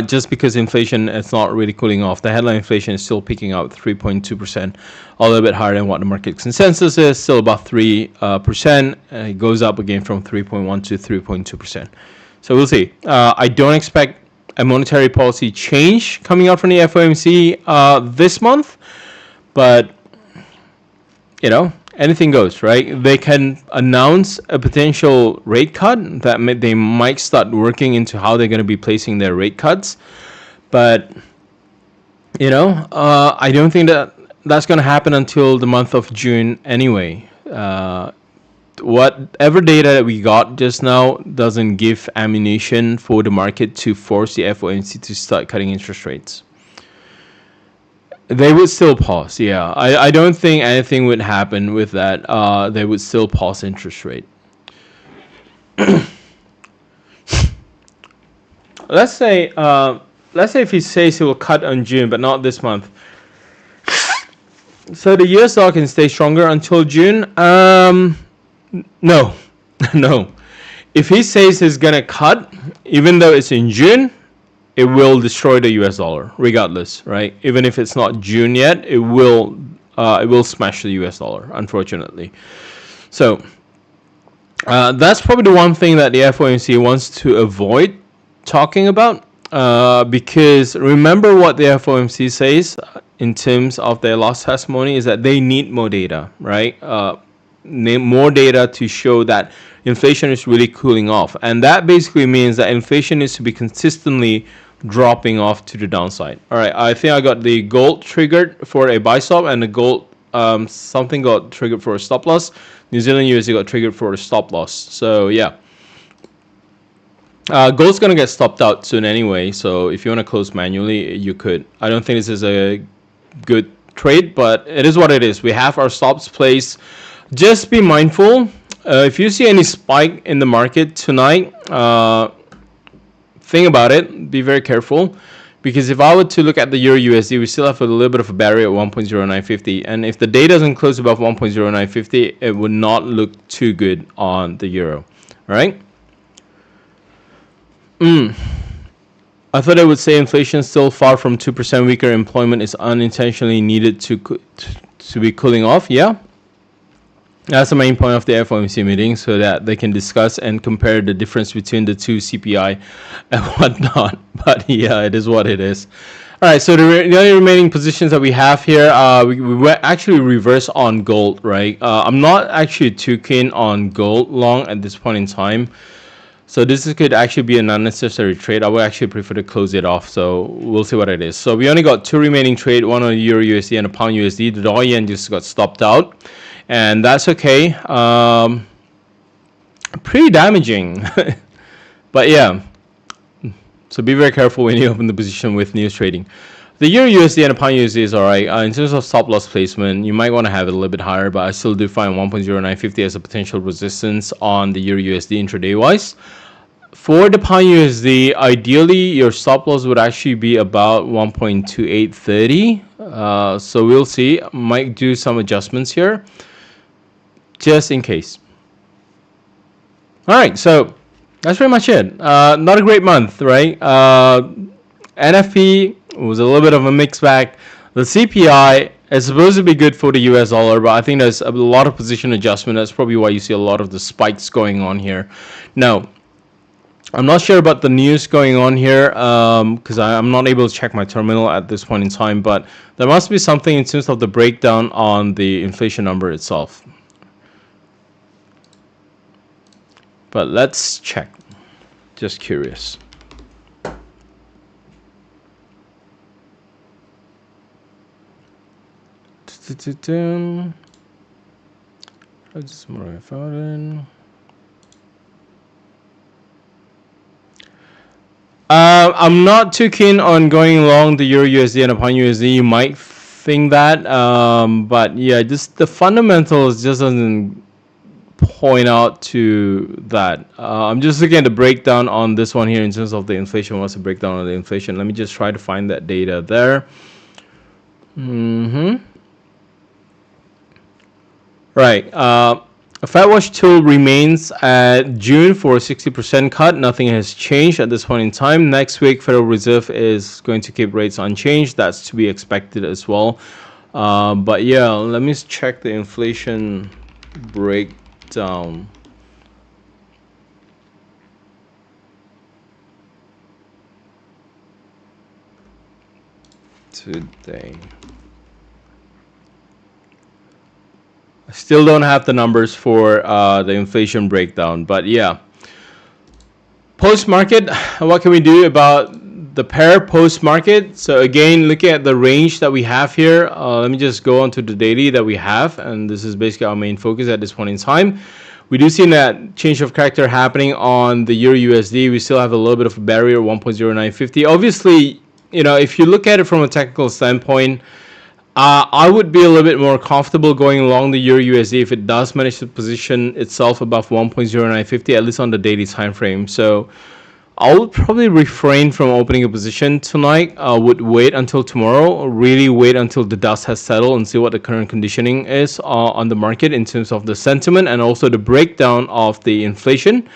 Just because inflation is not really cooling off. The headline inflation is still picking up 3.2%, a little bit higher than what the market consensus is, still about 3%. It goes up again from 3.1 to 3.2%. So we'll see. I don't expect a monetary policy change coming out from the FOMC this month, but anything goes, right? They can announce a potential rate cut that they might start working into how they're going to be placing their rate cuts. But, I don't think that's going to happen until the month of June anyway. Whatever data that we got just now doesn't give ammunition for the market to force the FOMC to start cutting interest rates. They would still pause, yeah. I don't think anything would happen with that. They would still pause interest rate. Let's say if he says he will cut on June, but not this month. So the US dollar can stay stronger until June? No. No. If he says he's gonna cut, even though it's in June, it will destroy the US dollar regardless, right? Even if it's not June yet, it will smash the US dollar, unfortunately. So that's probably the one thing that the FOMC wants to avoid talking about, because remember what the FOMC says in terms of their last testimony is that they need more data, right? More data to show that inflation is really cooling off, and that basically means that inflation needs to be consistently dropping off to the downside. All right, I think I got the gold triggered for a buy stop, and the gold something got triggered for a stop loss. New Zealand USD got triggered for a stop loss. So yeah, gold's gonna get stopped out soon anyway. So if you want to close manually, you could. I don't think this is a good trade, but it is what it is. We have our stops placed. Just be mindful. If you see any spike in the market tonight, think about it. Be very careful, because if I were to look at the Euro USD, we still have a little bit of a barrier at 1.0950, and if the day doesn't close above 1.0950, it would not look too good on the Euro. All right. I thought I would say inflation is still far from 2%. Weaker employment is unintentionally needed to be cooling off. Yeah. That's the main point of the FOMC meeting, so that they can discuss and compare the difference between the two CPI and whatnot. But yeah, it is what it is. All right, so the only remaining positions that we have here, we actually reverse on gold, right? I'm not actually too keen on gold long at this point in time. So this could actually be an unnecessary trade. I would actually prefer to close it off. So we'll see what it is. So we only got two remaining trade, one on Euro USD and a Pound USD. The dollar yen just got stopped out, and that's okay. Pretty damaging. But yeah, so be very careful when you open the position with news trading. The Euro USD and the Pound USD is alright. In terms of stop loss placement, you might want to have it a little bit higher, but I still do find 1.0950 as a potential resistance on the Euro USD intraday wise. For the Pound USD, ideally your stop loss would actually be about 1.2830. So we'll see. Might do some adjustments here, just in case. All right, so that's pretty much it. Not a great month, right? NFP was a little bit of a mixed bag. The CPI is supposed to be good for the US dollar, but I think there's a lot of position adjustment. That's probably why you see a lot of the spikes going on here. Now, I'm not sure about the news going on here because I'm not able to check my terminal at this point in time, but there must be something in terms of the breakdown on the inflation number itself. But let's check. Just curious. I'm not too keen on going along the Euro USD and the Pound USD. You might think that, but yeah, just the fundamentals just doesn't point out to that. I'm just looking at the breakdown on this one here in terms of the inflation. What's the breakdown of the inflation? Let me just try to find that data there. Right. Fed Watch tool remains at June for a 60% cut. Nothing has changed at this point in time. Next week, Federal Reserve is going to keep rates unchanged. That's to be expected as well. But yeah, let me check the inflation breakdown. Today. I still don't have the numbers for the inflation breakdown, but yeah. Post-market, what can we do about the pair post-market? So again, looking at the range that we have here, let me just go on to the daily that we have, and this is basically our main focus at this point in time. We do see that change of character happening on the Euro USD. We still have a little bit of a barrier, 1.0950. Obviously, you know, if you look at it from a technical standpoint, I would be a little bit more comfortable going along the Euro USD if it does manage to position itself above 1.0950, at least on the daily time frame. So I would probably refrain from opening a position tonight. I would wait until tomorrow, really wait until the dust has settled and see what the current conditioning is on the market in terms of the sentiment and also the breakdown of the inflation.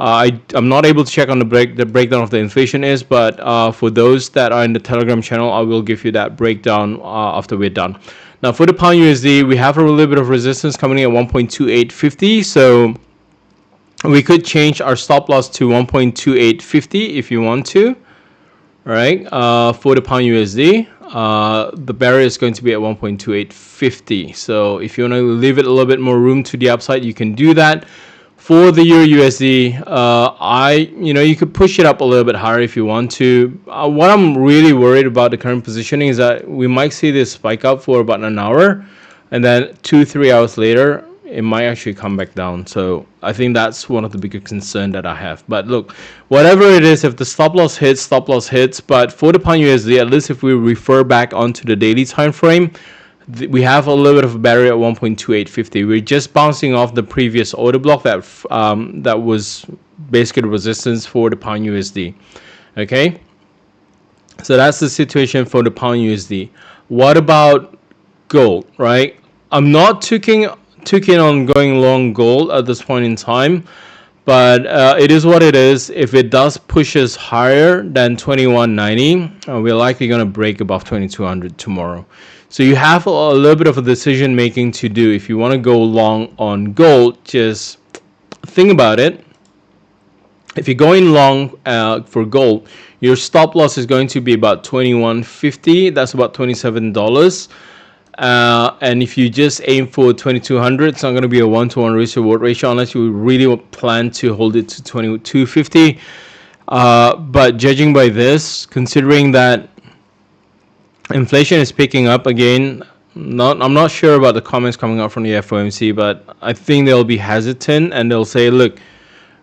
I'm not able to check on the breakdown of the inflation is, but for those that are in the Telegram channel, I will give you that breakdown after we're done. Now for the Pound USD, we have a little bit of resistance coming in at 1.2850, so we could change our stop loss to 1.2850 if you want to. All right, for the Pound USD, the barrier is going to be at 1.2850. So if you want to leave it a little bit more room to the upside, you can do that. For the Euro USD, you could push it up a little bit higher if you want to. What I'm really worried about the current positioning is that we might see this spike up for about an hour, and then 2-3 hours later, it might actually come back down. So I think that's one of the bigger concerns that I have. But look, whatever it is, if the stop loss hits, stop loss hits. But for the pound USD, at least if we refer back onto the daily time frame, we have a little bit of a barrier at 1.2850. We're just bouncing off the previous order block that was basically the resistance for the pound USD. Okay, so that's the situation for the pound USD. What about gold? Right, I'm not too keen on going long gold at this point in time, but it is what it is. If it does push us higher than 2190, we're likely going to break above 2200 tomorrow. So you have a little bit of a decision making to do. If you want to go long on gold, just think about it. If you're going long for gold, your stop loss is going to be about 2150. That's about $27. And if you just aim for 2200, it's not going to be a 1-to-1 risk reward ratio unless you really plan to hold it to 2250. But judging by this, considering that inflation is picking up again, I'm not sure about the comments coming out from the FOMC, but I think they'll be hesitant and they'll say, look,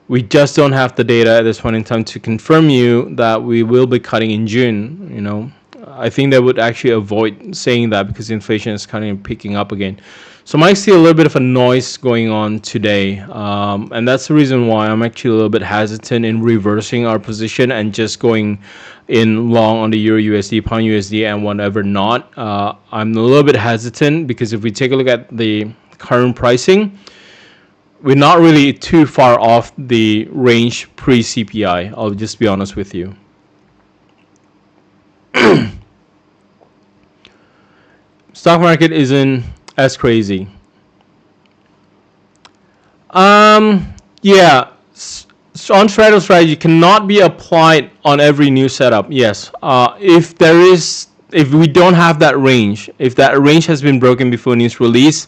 we just don't have the data at this point in time to confirm you that we will be cutting in June. I think they would actually avoid saying that because inflation is kind of picking up again. So I might see a little bit of a noise going on today. And that's the reason why I'm actually a little bit hesitant in reversing our position and just going in long on the Euro USD, Pound USD, and whatever not. I'm a little bit hesitant because if we take a look at the current pricing, we're not really too far off the range pre-CPI. I'll just be honest with you. Stock market isn't as crazy. Yeah. So on strategy cannot be applied on every new setup. Yes. If we don't have that range, if that range has been broken before news release,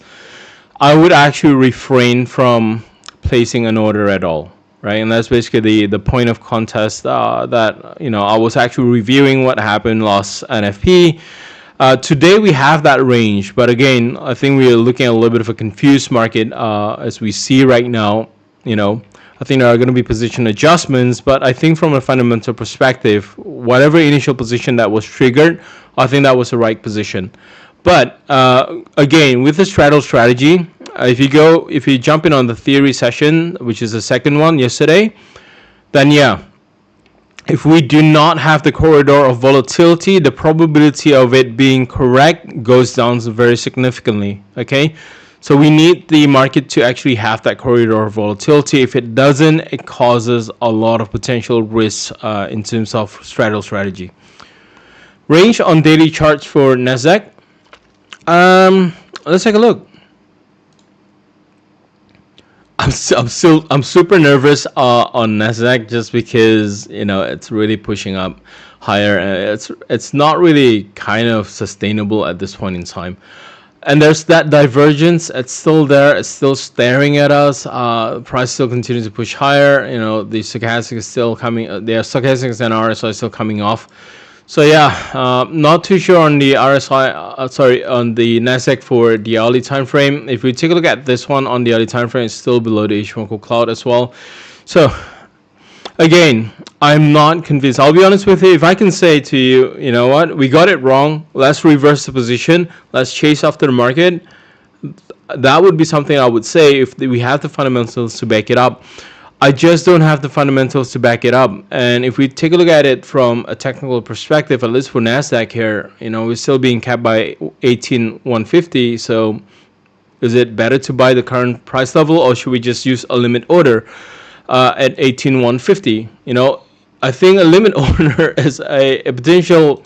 I would actually refrain from placing an order at all. Right, and that's basically the point of contest that I was actually reviewing what happened last NFP. Today we have that range, but again, I think we are looking at a little bit of a confused market as we see right now. I think there are going to be position adjustments, but I think from a fundamental perspective, whatever initial position that was triggered, I think that was the right position. But again, with the straddle strategy, if you jump in on the theory session, which is the second one yesterday, then yeah, if we do not have the corridor of volatility, the probability of it being correct goes down very significantly. Okay, so we need the market to actually have that corridor of volatility. If it doesn't, it causes a lot of potential risks in terms of straddle strategy. Range on daily charts for Nasdaq. Let's take a look. I'm super nervous on Nasdaq just because it's really pushing up higher. It's not really kind of sustainable at this point in time. And there's that divergence. It's still there. It's still staring at us. Price still continues to push higher. The stochastic is still coming. The stochastics and RSI are still coming off. So yeah, not too sure on the RSI. On the Nasdaq for the hourly time frame. If we take a look at this one on the hourly time frame, it's still below the Ichimoku cloud as well. So again, I'm not convinced. I'll be honest with you. If I can say to you, you know what, we got it wrong. Let's reverse the position. Let's chase after the market. That would be something I would say if we have the fundamentals to back it up. I just don't have the fundamentals to back it up. And if we take a look at it from a technical perspective, at least for Nasdaq here, we're still being capped by 18,150. So is it better to buy the current price level, or should we just use a limit order at 18,150? I think a limit order is a potential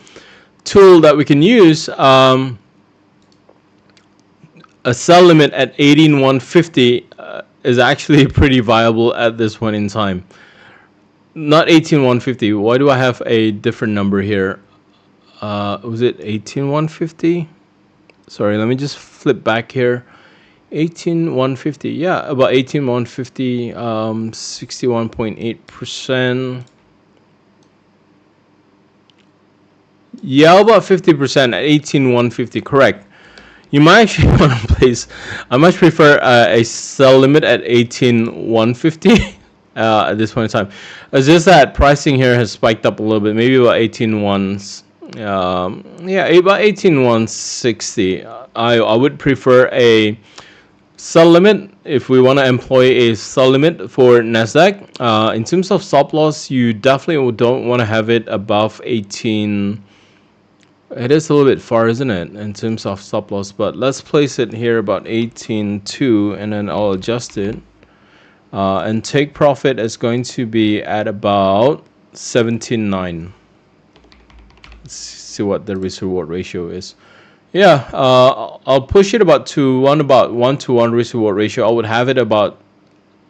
tool that we can use. A sell limit at 18,150 is actually pretty viable at this point in time. Not 18,150. Why do I have a different number here? Was it 18,150? Sorry, let me just flip back here. 18,150. Yeah, about 18,150. 61.8%. Yeah, about 50% at 18,150. Correct. You might actually want to place. I much prefer a sell limit at 18,150 at this point in time. It's just that pricing here has spiked up a little bit, maybe about 18,1. Yeah, about 18,160. I would prefer a sell limit if we want to employ a sell limit for Nasdaq. In terms of stop loss, you definitely don't want to have it above 18. It is a little bit far, isn't it, in terms of stop loss? But let's place it here about 18.2, and then I'll adjust it. And take profit is going to be at about 17.9. Let's see what the risk reward ratio is. Yeah, I'll push it about about 1-to-1 risk reward ratio. I would have it about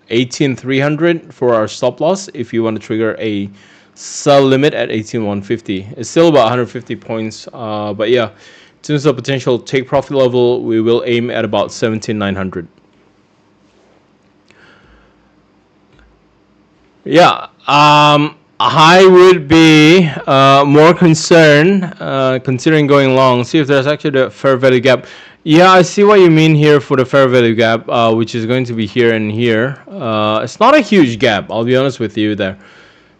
18,300 for our stop loss if you want to trigger a sell limit at 18,150. It's still about 150 points, but yeah, in terms of potential take profit level, we will aim at about 17,900. Yeah, I would be more concerned considering going long. See if there's actually the fair value gap. Yeah, I see what you mean here for the fair value gap, which is going to be here and here. It's not a huge gap, I'll be honest with you there.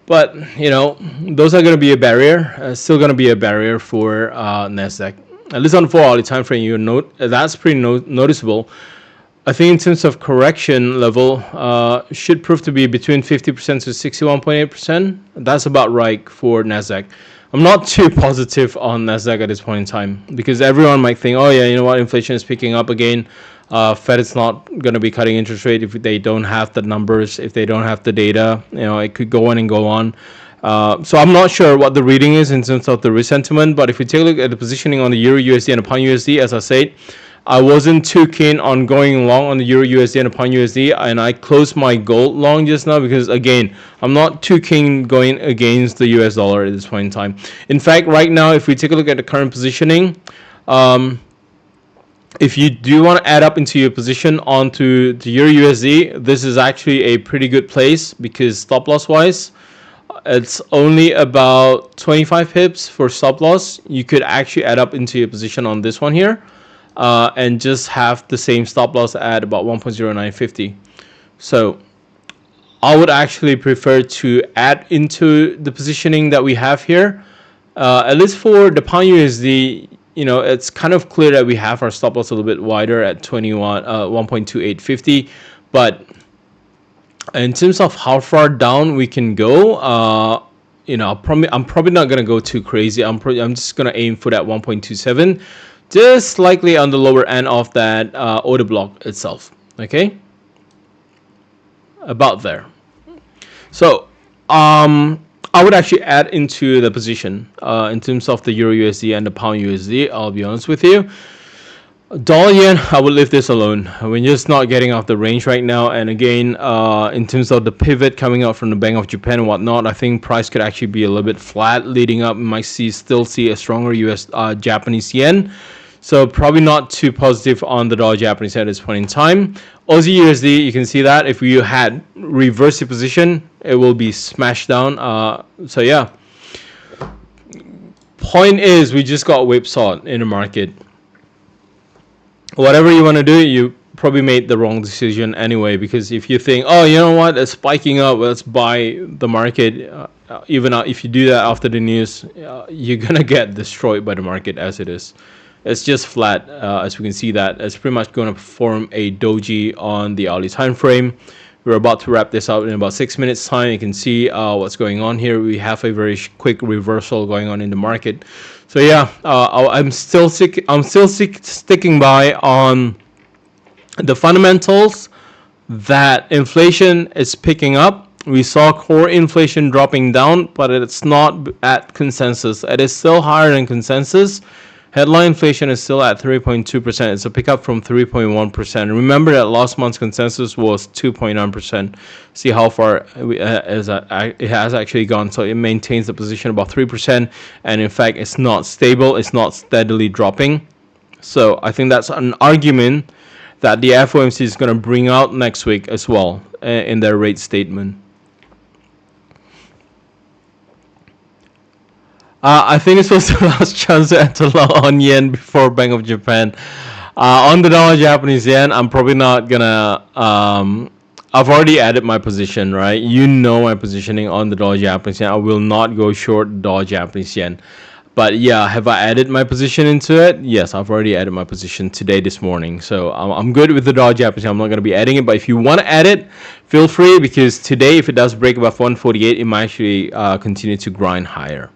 But, you know, those are going to be a barrier. Still going to be a barrier for Nasdaq. At least on the 4-hourly time frame, you note that's pretty noticeable. I think in terms of correction level, should prove to be between 50% to 61.8%. That's about right for Nasdaq. I'm not too positive on Nasdaq at this point in time because everyone might think, oh yeah, you know what, inflation is picking up again. Fed is not going to be cutting interest rate if they don't have the numbers, if they don't have the data. You know, it could go on and go on. So I'm not sure what the reading is in terms of the risk sentiment. But if we take a look at the positioning on the Euro USD and the Pound USD, as I said, I wasn't too keen on going long on the Euro USD and the Pound USD, and I closed my gold long just now because, again, I'm not too keen going against the US dollar at this point in time. In fact, right now, if we take a look at the current positioning, if you do want to add up into your position onto the Euro USD, this is actually a pretty good place because stop loss wise, it's only about 25 pips for stop loss. You could actually add up into your position on this one here and just have the same stop loss at about 1.0950. So I would actually prefer to add into the positioning that we have here. At least for the Pound USD, you know, it's kind of clear that we have our stop loss a little bit wider at 1.2850, but in terms of how far down we can go, you know, I'm probably not gonna go too crazy. I'm just gonna aim for that 1.27, just slightly on the lower end of that order block itself. Okay, about there. So I would actually add into the position in terms of the Euro USD and the Pound USD. I'll be honest with you. Dollar yen, I would leave this alone. We're just not getting off the range right now. And again, in terms of the pivot coming out from the Bank of Japan and whatnot, I think price could actually be a little bit flat leading up. We might still see a stronger Japanese yen. So probably not too positive on the dollar Japanese yen at this point in time. Aussie USD, you can see that if you had reversed the position, it will be smashed down. So yeah, point is we just got whipsawed in the market. Whatever you want to do, you probably made the wrong decision anyway, because if you think, oh, you know what, it's spiking up, let's buy the market, even if you do that after the news, you're gonna get destroyed by the market as it is. It's just flat, as we can see that it's pretty much going to form a doji on the hourly time frame. We're about to wrap this out in about 6 minutes time. You can see what's going on here. We have a very quick reversal going on in the market. So yeah, I'm still sticking by on the fundamentals that inflation is picking up. We saw core inflation dropping down, but it's not at consensus. It is still higher than consensus. Headline inflation is still at 3.2%. It's a pickup from 3.1%. Remember that last month's consensus was 2.9%. See how far it has actually gone. So it maintains the position about 3%. And in fact, it's not stable. It's not steadily dropping. So I think that's an argument that the FOMC is going to bring out next week as well in their rate statement. I think this was the last chance to enter long on yen before Bank of Japan. On the dollar Japanese yen, I'm probably not gonna. I've already added my position, right? You know my positioning on the dollar Japanese yen. I will not go short dollar Japanese yen. But yeah, have I added my position into it? Yes, I've already added my position today, this morning. So I'm good with the dollar Japanese yen. I'm not going to be adding it. But if you want to add it, feel free, because today, if it does break above 148, it might actually continue to grind higher.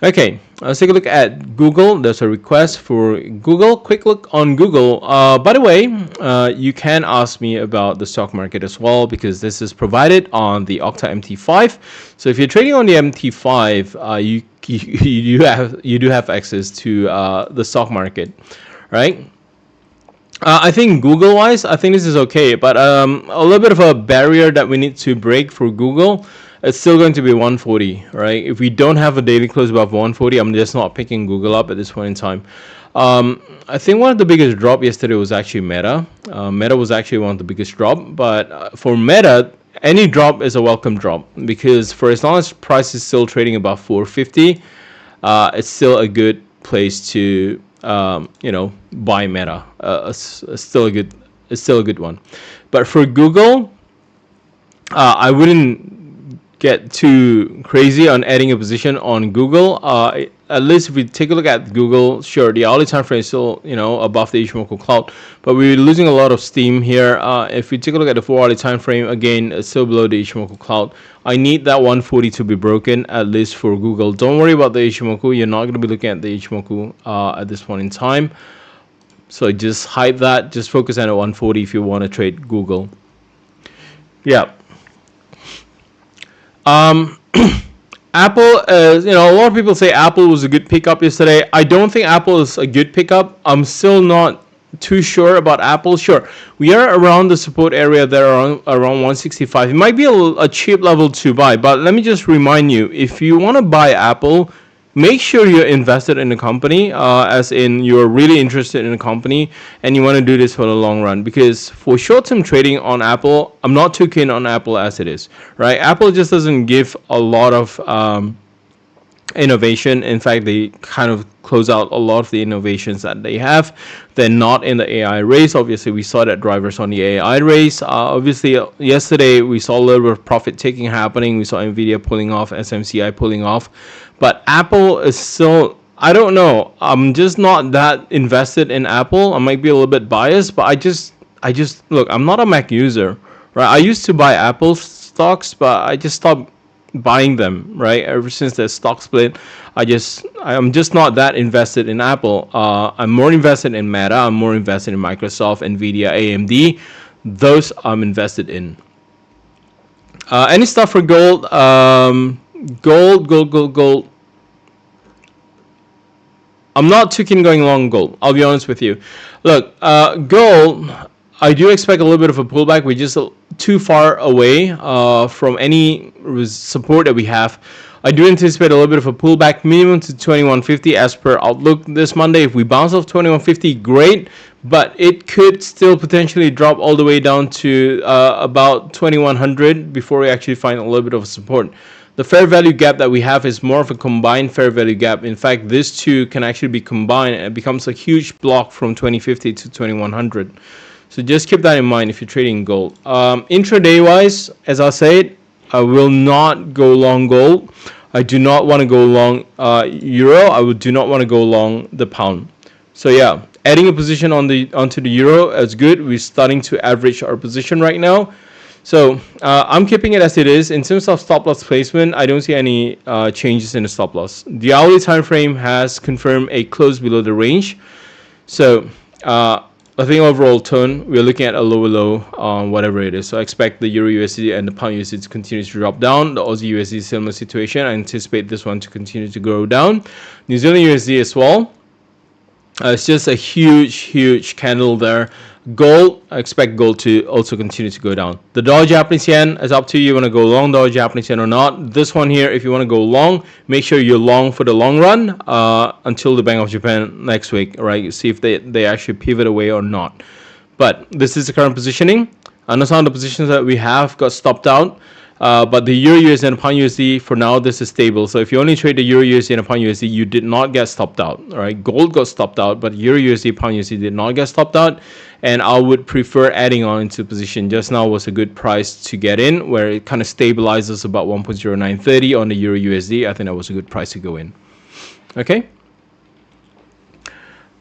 Okay, let's take a look at Google. There's a request for Google. Quick look on Google. By the way, you can ask me about the stock market as well, because this is provided on the Octa MT5. So if you're trading on the MT5, you do have access to the stock market, right? I think Google-wise, I think this is okay, but a little bit of a barrier that we need to break for Google. It's still going to be 140, right? If we don't have a daily close above 140, I'm just not picking Google up at this point in time. I think one of the biggest drop yesterday was actually Meta. Meta was actually one of the biggest drop, but for Meta, any drop is a welcome drop, because for as long as price is still trading above 450, it's still a good place to buy Meta. It's still a good one. But for Google, I wouldn't get too crazy on adding a position on Google. At least if we take a look at Google, sure, the hourly time frame is still above the Ichimoku cloud, but we're losing a lot of steam here. If we take a look at the 4-hourly time frame, again, it's still below the Ichimoku cloud. I need that 140 to be broken, at least for Google. Don't worry about the Ichimoku. You're not going to be looking at the Ichimoku at this point in time, so just hide that. Just focus on a 140 if you want to trade Google. Yeah. Apple, a lot of people say Apple was a good pickup yesterday. I don't think Apple is a good pickup. I'm still not too sure about Apple. Sure, we are around the support area there, around 165. It might be a cheap level to buy, but let me just remind you, if you want to buy Apple, make sure you're invested in the company, as in you're really interested in the company and you want to do this for the long run. Because for short-term trading on Apple, I'm not too keen on Apple as it is, right? Apple just doesn't give a lot of innovation. In fact, they kind of close out a lot of the innovations that they have. They're not in the AI race. Obviously, we saw that drivers on the AI race. Obviously, yesterday we saw a little bit of profit taking happening. We saw Nvidia pulling off, SMCI pulling off. But Apple is still, I don't know. I'm just not that invested in Apple. I might be a little bit biased, but I just look, I'm not a Mac user, right? I used to buy Apple stocks, but I just stopped buying them, right? Ever since the stock split, I'm just not that invested in Apple. I'm more invested in Meta. I'm more invested in Microsoft, Nvidia, AMD. Those I'm invested in. Any stuff for gold? Gold. I'm not too keen going long gold. I'll be honest with you. Look, gold, I do expect a little bit of a pullback. We're just too far away from any support that we have. I do anticipate a little bit of a pullback, minimum to 2150 as per outlook this Monday. If we bounce off 2150, great, but it could still potentially drop all the way down to about 2100 before we actually find a little bit of support. The fair value gap that we have is more of a combined fair value gap. In fact, these two can actually be combined and it becomes a huge block from 2050 to 2100. So just keep that in mind if you're trading gold. Intraday wise, as I said, I will not go long gold. I do not want to go long euro. I do not want to go long the pound. So yeah, adding a position onto the euro is good. We're starting to average our position right now. So I'm keeping it as it is. In terms of stop loss placement, I don't see any changes in the stop loss. The hourly time frame has confirmed a close below the range. So I think overall tone, we're looking at a lower low on whatever it is. So I expect the Euro USD and the Pound USD to continue to drop down. The Aussie USD is similar situation. I anticipate this one to continue to go down. New Zealand USD as well. It's just a huge candle there. Gold, I expect gold to also continue to go down. The dollar Japanese yen is up to you. You want to go long dollar Japanese yen or not. This one here, if you want to go long, make sure you're long for the long run until the Bank of Japan next week, right? See if they actually pivot away or not. But this is the current positioning. And some of the positions that we have got stopped out. But the Euro USD and Pound USD, for now, this is stable. So if you only trade the Euro USD and Pound USD, you did not get stopped out. All right, gold got stopped out, but Euro USD, Pound USD did not get stopped out. And I would prefer adding on into position. Just now was a good price to get in, where it kind of stabilizes about 1.0930 on the Euro USD. I think that was a good price to go in. Okay.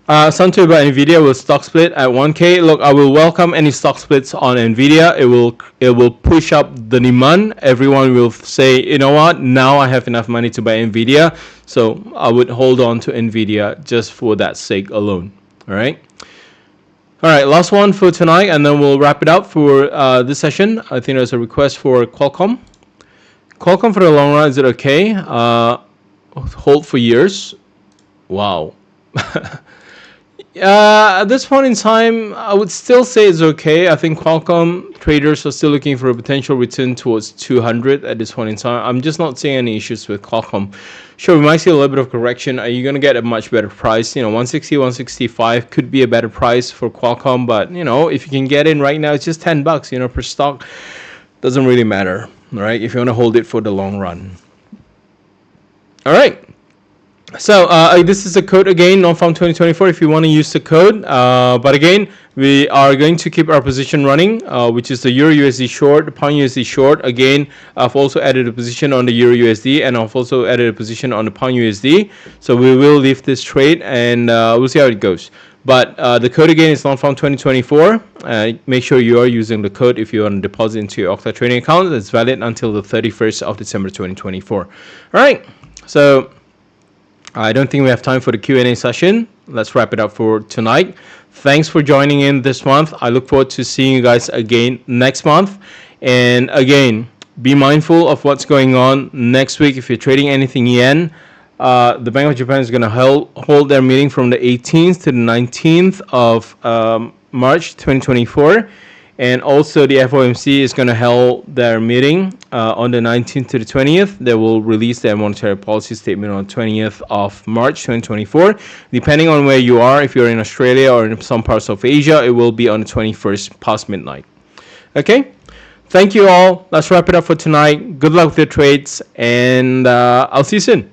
Something about Nvidia will stock split at 1K. Look, I will welcome any stock splits on Nvidia. It will push up the demand. Everyone will say, you know what, now I have enough money to buy Nvidia, so I would hold on to Nvidia just for that sake alone. All right. All right, last one for tonight, and then we'll wrap it up for this session. I think there's a request for Qualcomm. Qualcomm for the long run, is it okay? Hold for years. Wow. At this point in time, I would still say it's okay. I think Qualcomm traders are still looking for a potential return towards 200 at this point in time. I'm just not seeing any issues with Qualcomm. Sure, we might see a little bit of correction. Are you going to get a much better price? 160, 165 could be a better price for Qualcomm, but if you can get in right now, it's just $10, per stock. Doesn't really matter, right? If you want to hold it for the long run. All right. So this is the code again, non-farm 2024, if you want to use the code. But again, we are going to keep our position running, which is the Euro USD short, the Pound USD short. Again, I've also added a position on the Euro USD, and I've also added a position on the Pound USD. So we will leave this trade, and we'll see how it goes. But the code again is non-farm 2024. Make sure you are using the code if you want to deposit into your Octa trading account. It's valid until the 31st of December 2024. All right. So I don't think we have time for the Q&A session. Let's wrap it up for tonight. Thanks for joining in this month. I look forward to seeing you guys again next month. And again, be mindful of what's going on next week. If you're trading anything yen, the Bank of Japan is going to hold their meeting from the 18th to the 19th of March 2024. And also the FOMC is going to hold their meeting on the 19th to the 20th. They will release their monetary policy statement on 20th of March 2024. Depending on where you are, if you're in Australia or in some parts of Asia, it will be on the 21st past midnight. Okay? Thank you all. Let's wrap it up for tonight. Good luck with your trades, and I'll see you soon.